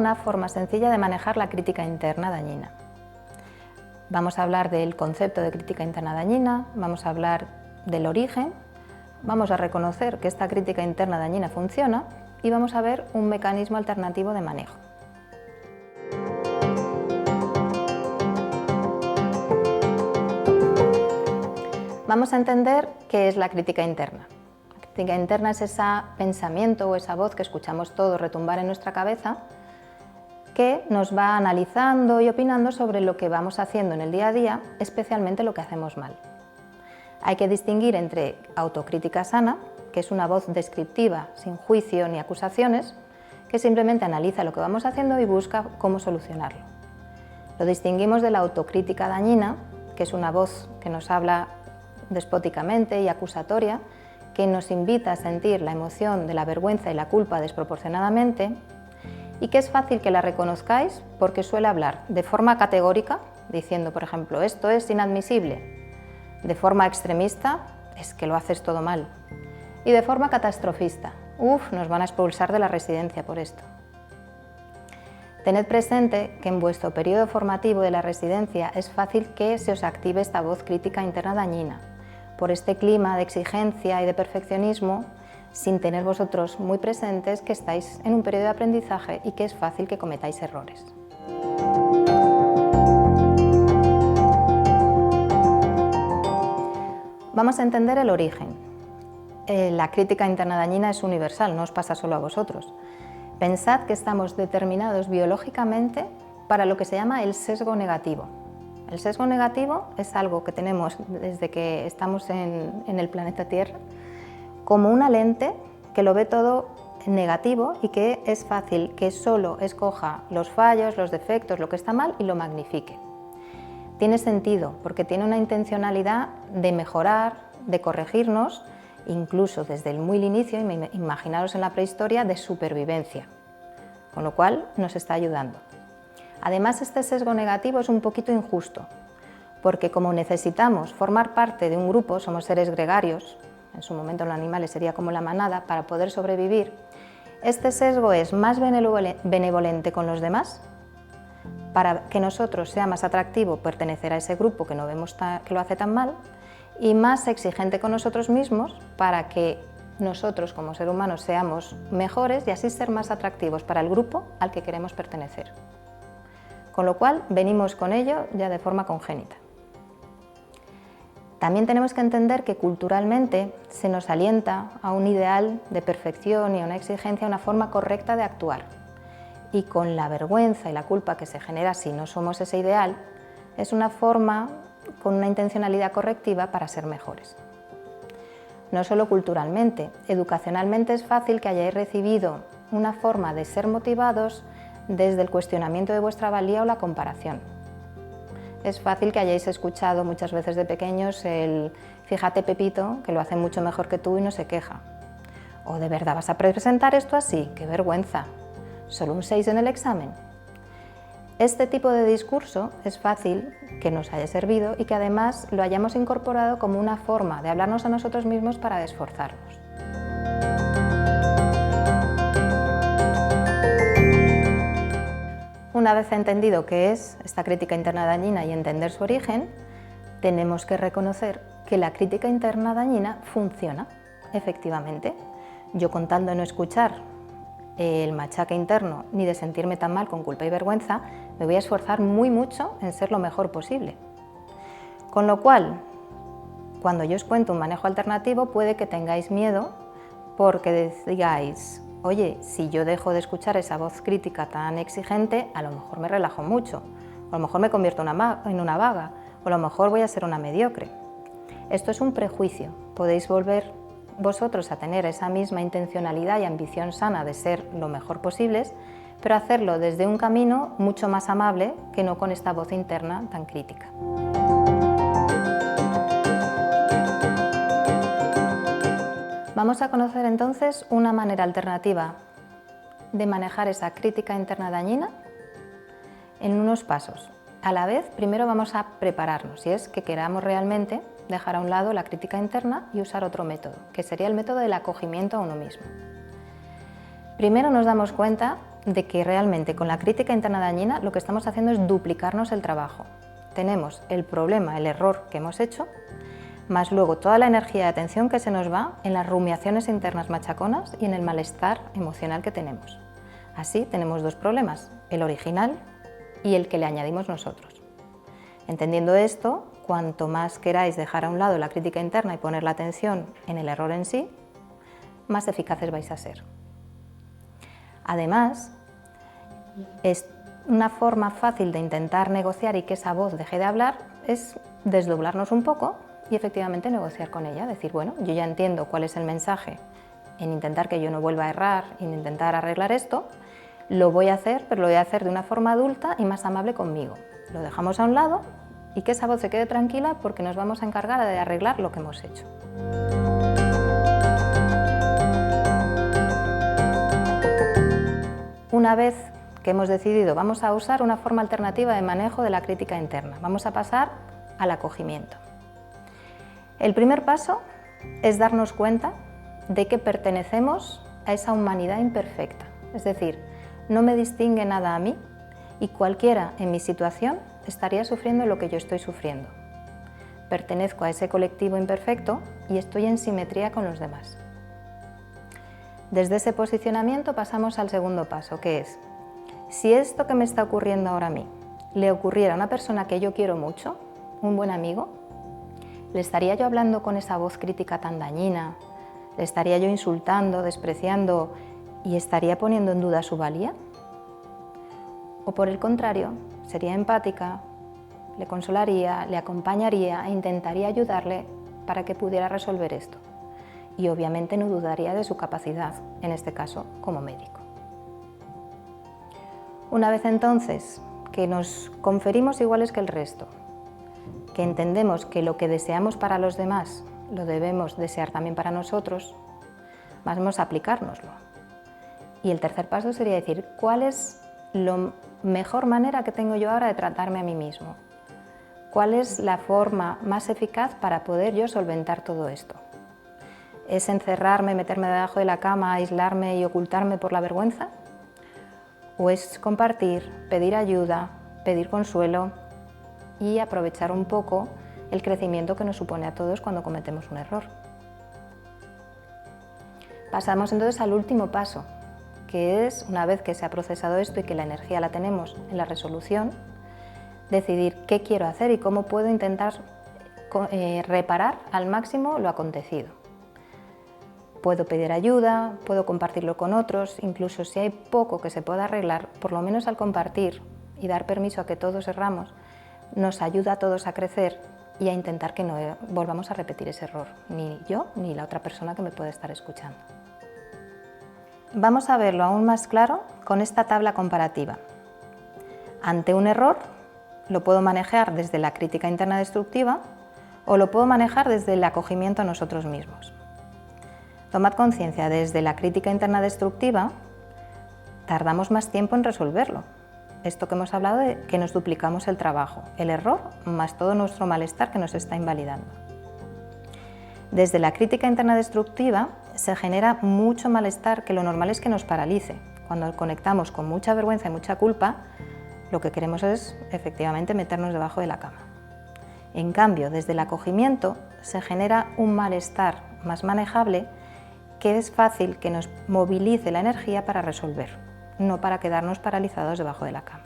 una forma sencilla de manejar la crítica interna dañina. Vamos a hablar del concepto de crítica interna dañina, vamos a hablar del origen, vamos a reconocer que esta crítica interna dañina funciona y vamos a ver un mecanismo alternativo de manejo. Vamos a entender qué es la crítica interna. La crítica interna es ese pensamiento o esa voz que escuchamos todos retumbar en nuestra cabeza que nos va analizando y opinando sobre lo que vamos haciendo en el día a día, especialmente lo que hacemos mal. Hay que distinguir entre autocrítica sana, que es una voz descriptiva, sin juicio ni acusaciones, que simplemente analiza lo que vamos haciendo y busca cómo solucionarlo. Lo distinguimos de la autocrítica dañina, que es una voz que nos habla despóticamente y acusatoria, que nos invita a sentir la emoción de la vergüenza y la culpa desproporcionadamente y que es fácil que la reconozcáis porque suele hablar de forma categórica, diciendo, por ejemplo, esto es inadmisible, de forma extremista, es que lo haces todo mal, y de forma catastrofista, nos van a expulsar de la residencia por esto. Tened presente que en vuestro periodo formativo de la residencia es fácil que se os active esta voz crítica interna dañina, por este clima de exigencia y de perfeccionismo, sin tener vosotros muy presentes que estáis en un periodo de aprendizaje y que es fácil que cometáis errores. Vamos a entender el origen. La crítica interna dañina es universal, no os pasa solo a vosotros. Pensad que estamos determinados biológicamente para lo que se llama el sesgo negativo. El sesgo negativo es algo que tenemos desde que estamos en el planeta Tierra, como una lente que lo ve todo negativo y que es fácil que solo escoja los fallos, los defectos, lo que está mal y lo magnifique. Tiene sentido porque tiene una intencionalidad de mejorar, de corregirnos, incluso desde el muy inicio, imaginaros en la prehistoria, de supervivencia, con lo cual nos está ayudando. Además, este sesgo negativo es un poquito injusto, porque como necesitamos formar parte de un grupo, somos seres gregarios, en su momento los animales sería como la manada, para poder sobrevivir, este sesgo es más benevolente con los demás, para que nosotros sea más atractivo pertenecer a ese grupo que no vemos que lo hace tan mal, y más exigente con nosotros mismos para que nosotros como seres humanos seamos mejores y así ser más atractivos para el grupo al que queremos pertenecer. Con lo cual venimos con ello ya de forma congénita. También tenemos que entender que culturalmente se nos alienta a un ideal de perfección y a una exigencia, a una forma correcta de actuar. Y con la vergüenza y la culpa que se genera si no somos ese ideal, es una forma con una intencionalidad correctiva para ser mejores. No solo culturalmente, educacionalmente es fácil que hayáis recibido una forma de ser motivados desde el cuestionamiento de vuestra valía o la comparación. Es fácil que hayáis escuchado muchas veces de pequeños el fíjate Pepito, que lo hace mucho mejor que tú y no se queja. O ¿de verdad vas a presentar esto así? ¡Qué vergüenza! ¿Solo un 6 en el examen? Este tipo de discurso es fácil que nos haya servido y que además lo hayamos incorporado como una forma de hablarnos a nosotros mismos para esforzarnos. Una vez entendido qué es esta crítica interna dañina y entender su origen, tenemos que reconocer que la crítica interna dañina funciona, efectivamente. Yo, con tal de no escuchar el machaque interno ni de sentirme tan mal con culpa y vergüenza, me voy a esforzar muy mucho en ser lo mejor posible. Con lo cual, cuando yo os cuento un manejo alternativo, puede que tengáis miedo porque digáis, oye, si yo dejo de escuchar esa voz crítica tan exigente, a lo mejor me relajo mucho, o a lo mejor me convierto en una vaga, o a lo mejor voy a ser una mediocre. Esto es un prejuicio. Podéis volver vosotros a tener esa misma intencionalidad y ambición sana de ser lo mejor posibles, pero hacerlo desde un camino mucho más amable que no con esta voz interna tan crítica. Vamos a conocer entonces una manera alternativa de manejar esa crítica interna dañina en unos pasos. A la vez, primero vamos a prepararnos, si es que queramos realmente dejar a un lado la crítica interna y usar otro método, que sería el método del acogimiento a uno mismo. Primero nos damos cuenta de que realmente con la crítica interna dañina lo que estamos haciendo es duplicarnos el trabajo. Tenemos el problema, el error que hemos hecho, más luego toda la energía de atención que se nos va en las rumiaciones internas machaconas y en el malestar emocional que tenemos. Así tenemos dos problemas, el original y el que le añadimos nosotros. Entendiendo esto, cuanto más queráis dejar a un lado la crítica interna y poner la atención en el error en sí, más eficaces vais a ser. Además, es una forma fácil de intentar negociar y que esa voz deje de hablar es desdoblarnos un poco y efectivamente negociar con ella, decir, bueno, yo ya entiendo cuál es el mensaje en intentar que yo no vuelva a errar, en intentar arreglar esto, lo voy a hacer, pero lo voy a hacer de una forma adulta y más amable conmigo. Lo dejamos a un lado y que esa voz se quede tranquila porque nos vamos a encargar de arreglar lo que hemos hecho. Una vez que hemos decidido, vamos a usar una forma alternativa de manejo de la crítica interna. Vamos a pasar al acogimiento. El primer paso es darnos cuenta de que pertenecemos a esa humanidad imperfecta. Es decir, no me distingue nada a mí y cualquiera en mi situación estaría sufriendo lo que yo estoy sufriendo. Pertenezco a ese colectivo imperfecto y estoy en simetría con los demás. Desde ese posicionamiento pasamos al segundo paso, que es, si esto que me está ocurriendo ahora a mí le ocurriera a una persona que yo quiero mucho, un buen amigo, ¿le estaría yo hablando con esa voz crítica tan dañina? ¿Le estaría yo insultando, despreciando y estaría poniendo en duda su valía? ¿O por el contrario, sería empática, le consolaría, le acompañaría e intentaría ayudarle para que pudiera resolver esto? Y obviamente no dudaría de su capacidad, en este caso como médico. Una vez entonces que nos conferimos iguales que el resto, que entendemos que lo que deseamos para los demás lo debemos desear también para nosotros, vamos a aplicárnoslo. Y el tercer paso sería decir, ¿cuál es la mejor manera que tengo yo ahora de tratarme a mí mismo? ¿Cuál es la forma más eficaz para poder yo solventar todo esto? ¿Es encerrarme, meterme debajo de la cama, aislarme y ocultarme por la vergüenza? ¿O es compartir, pedir ayuda, pedir consuelo y aprovechar un poco el crecimiento que nos supone a todos cuando cometemos un error? Pasamos entonces al último paso, que es, una vez que se ha procesado esto y que la energía la tenemos en la resolución, decidir qué quiero hacer y cómo puedo intentar reparar al máximo lo acontecido. Puedo pedir ayuda, puedo compartirlo con otros, incluso si hay poco que se pueda arreglar, por lo menos al compartir y dar permiso a que todos erramos, nos ayuda a todos a crecer y a intentar que no volvamos a repetir ese error, ni yo ni la otra persona que me puede estar escuchando. Vamos a verlo aún más claro con esta tabla comparativa. Ante un error, lo puedo manejar desde la crítica interna destructiva o lo puedo manejar desde el acogimiento a nosotros mismos. Tomad conciencia, desde la crítica interna destructiva tardamos más tiempo en resolverlo. Esto que hemos hablado de que nos duplicamos el trabajo, el error más todo nuestro malestar que nos está invalidando. Desde la crítica interna destructiva se genera mucho malestar que lo normal es que nos paralice. Cuando conectamos con mucha vergüenza y mucha culpa, lo que queremos es efectivamente meternos debajo de la cama. En cambio, desde el acogimiento se genera un malestar más manejable que es fácil que nos movilice la energía para resolver, no para quedarnos paralizados debajo de la cama.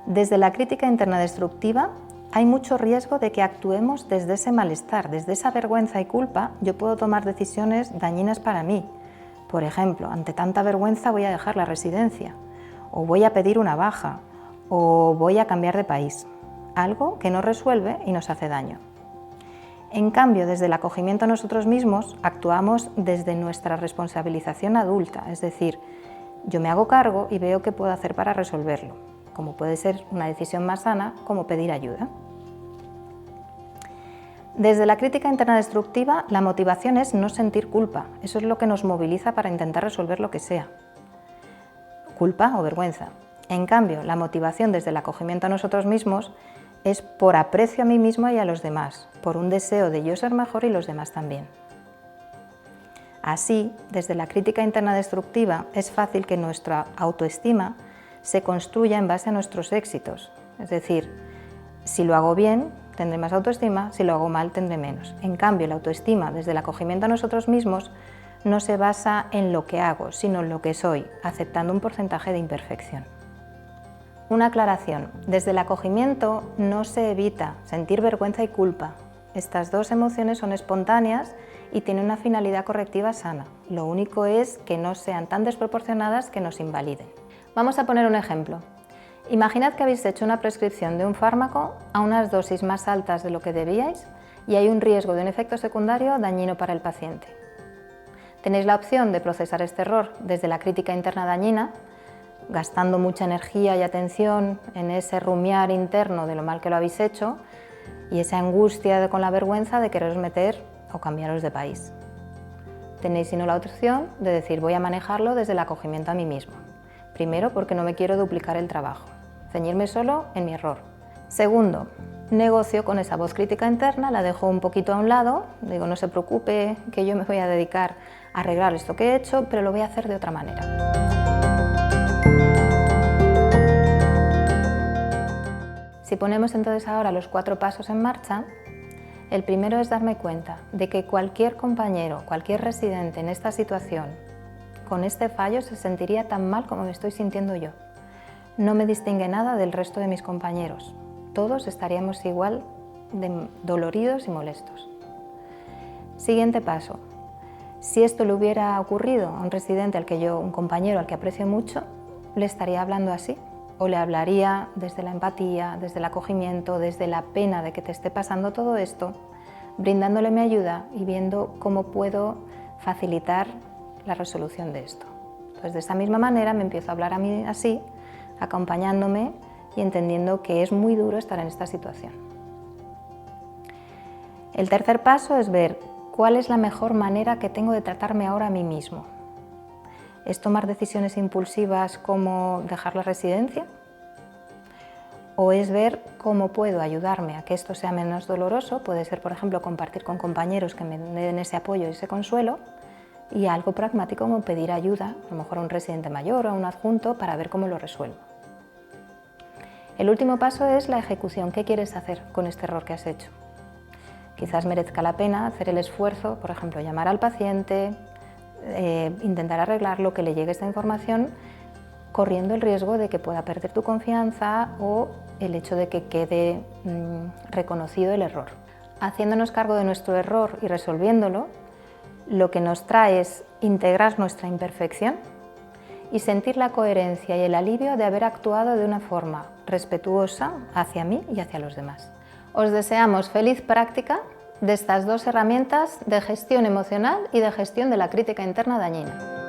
Desde la crítica interna destructiva hay mucho riesgo de que actuemos desde ese malestar, desde esa vergüenza y culpa. Yo puedo tomar decisiones dañinas para mí. Por ejemplo, ante tanta vergüenza voy a dejar la residencia, o voy a pedir una baja, o voy a cambiar de país. Algo que no resuelve y nos hace daño. En cambio, desde el acogimiento a nosotros mismos, actuamos desde nuestra responsabilización adulta, es decir, yo me hago cargo y veo qué puedo hacer para resolverlo, como puede ser una decisión más sana, como pedir ayuda. Desde la crítica interna destructiva, la motivación es no sentir culpa, eso es lo que nos moviliza para intentar resolver lo que sea, culpa o vergüenza. En cambio, la motivación desde el acogimiento a nosotros mismos es por aprecio a mí mismo y a los demás, por un deseo de yo ser mejor y los demás también. Así, desde la crítica interna destructiva es fácil que nuestra autoestima se construya en base a nuestros éxitos. Es decir, si lo hago bien, tendré más autoestima, si lo hago mal, tendré menos. En cambio, la autoestima desde el acogimiento a nosotros mismos no se basa en lo que hago, sino en lo que soy, aceptando un porcentaje de imperfección. Una aclaración. Desde el acogimiento no se evita sentir vergüenza y culpa. Estas dos emociones son espontáneas y tienen una finalidad correctiva sana. Lo único es que no sean tan desproporcionadas que nos invaliden. Vamos a poner un ejemplo. Imaginad que habéis hecho una prescripción de un fármaco a unas dosis más altas de lo que debíais y hay un riesgo de un efecto secundario dañino para el paciente. Tenéis la opción de procesar este error desde la crítica interna dañina, gastando mucha energía y atención en ese rumiar interno de lo mal que lo habéis hecho y esa angustia con la vergüenza de quereros meter o cambiaros de país. Tenéis sino la opción de decir voy a manejarlo desde el acogimiento a mí mismo. Primero, porque no me quiero duplicar el trabajo, ceñirme solo en mi error. Segundo, negocio con esa voz crítica interna, la dejo un poquito a un lado, digo no se preocupe que yo me voy a dedicar a arreglar esto que he hecho, pero lo voy a hacer de otra manera. Si ponemos entonces ahora los 4 pasos en marcha, el primero es darme cuenta de que cualquier compañero, cualquier residente en esta situación, con este fallo se sentiría tan mal como me estoy sintiendo yo. No me distingue nada del resto de mis compañeros. Todos estaríamos igual de doloridos y molestos. Siguiente paso. Si esto le hubiera ocurrido a un residente un compañero al que aprecio mucho, le estaría hablando así. O le hablaría desde la empatía, desde el acogimiento, desde la pena de que te esté pasando todo esto, brindándole mi ayuda y viendo cómo puedo facilitar la resolución de esto. Pues de esa misma manera me empiezo a hablar a mí así, acompañándome y entendiendo que es muy duro estar en esta situación. El tercer paso es ver cuál es la mejor manera que tengo de tratarme ahora a mí mismo. ¿Es tomar decisiones impulsivas como dejar la residencia? ¿O es ver cómo puedo ayudarme a que esto sea menos doloroso? Puede ser, por ejemplo, compartir con compañeros que me den ese apoyo y ese consuelo, y algo pragmático como pedir ayuda, a lo mejor a un residente mayor o a un adjunto, para ver cómo lo resuelvo. El último paso es la ejecución. ¿Qué quieres hacer con este error que has hecho? Quizás merezca la pena hacer el esfuerzo, por ejemplo, llamar al paciente, intentar arreglarlo, que le llegue esta información, corriendo el riesgo de que pueda perder tu confianza o el hecho de que quede reconocido el error. Haciéndonos cargo de nuestro error y resolviéndolo, lo que nos trae es integrar nuestra imperfección y sentir la coherencia y el alivio de haber actuado de una forma respetuosa hacia mí y hacia los demás. Os deseamos feliz práctica de estas 2 herramientas de gestión emocional y de gestión de la crítica interna dañina.